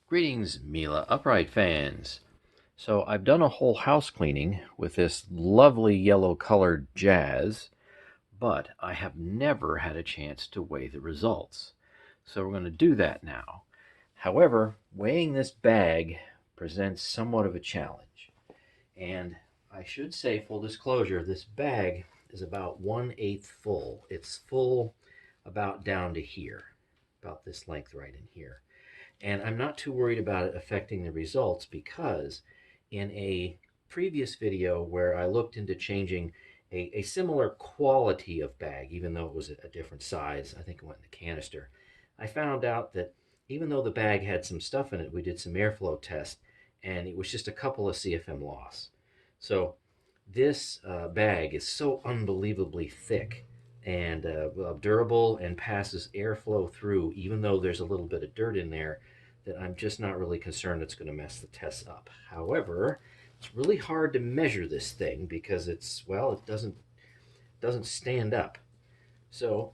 Greetings, Miele Upright fans. So I've done a whole house cleaning with this lovely yellow colored jazz, but I have never had a chance to weigh the results. So we're going to do that now. However, weighing this bag presents somewhat of a challenge. And I should say, full disclosure, this bag is about 1/8 full. It's full about down to here, about this length right in here. And I'm not too worried about it affecting the results because in a previous video where I looked into changing a similar quality of bag, even though it was a different size, I think it went in the canister, I found out that even though the bag had some stuff in it, we did some airflow tests, and it was just a couple of CFM loss. So this bag is so unbelievably thick and durable and passes airflow through, even though there's a little bit of dirt in there, that I'm just not really concerned it's going to mess the tests up. However, it's really hard to measure this thing because it doesn't stand up. So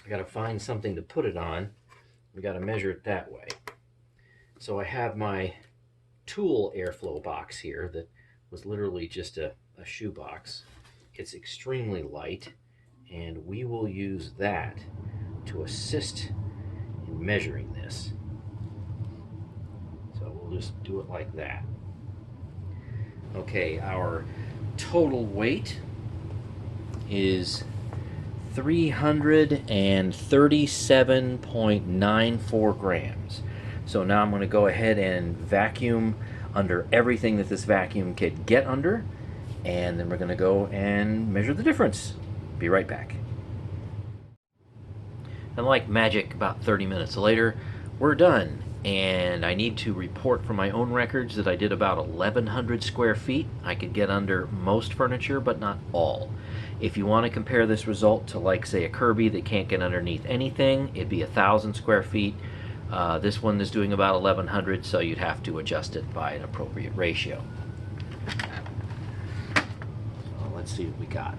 I got to find something to put it on. We got to measure it that way. So I have my tool airflow box here that was literally just a shoebox. It's extremely light, and we will use that to assist in measuring this. So we'll just do it like that. Okay, our total weight is 337.94 grams. So now I'm going to go ahead and vacuum under everything that this vacuum could get under, and then we're going to go and measure the difference. Be right back. And like magic, about 30 minutes later, we're done. And I need to report for my own records that I did about 1,100 square feet. I could get under most furniture, but not all. If you want to compare this result to, like, say, a Kirby that can't get underneath anything, it'd be 1,000 square feet. This one is doing about 1,100, so you'd have to adjust it by an appropriate ratio. So let's see what we got.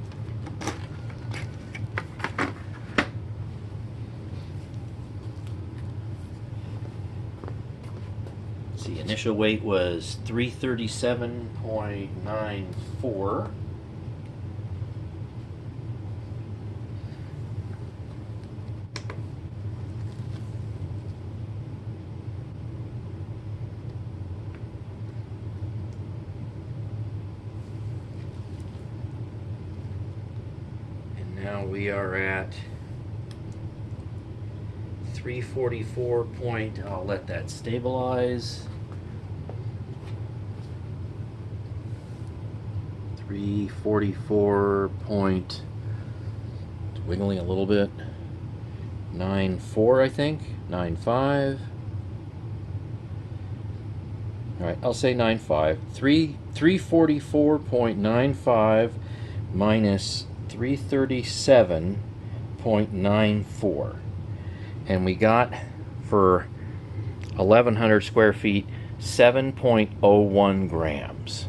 The initial weight was 337.94. And now we are at 344 point, I'll let that stabilize. 344 point, it's wiggling a little bit, 94, I think, 95. All right, I'll say 95. 344.95 minus 337.94. And we got, for 1,100 square feet, 7.01 grams.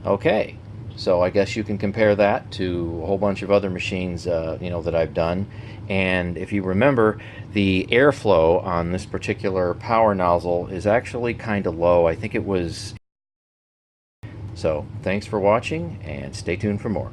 Okay. So I guess you can compare that to a whole bunch of other machines, that I've done. And if you remember, the airflow on this particular power nozzle is actually kind of low. I think it was. So thanks for watching, and stay tuned for more.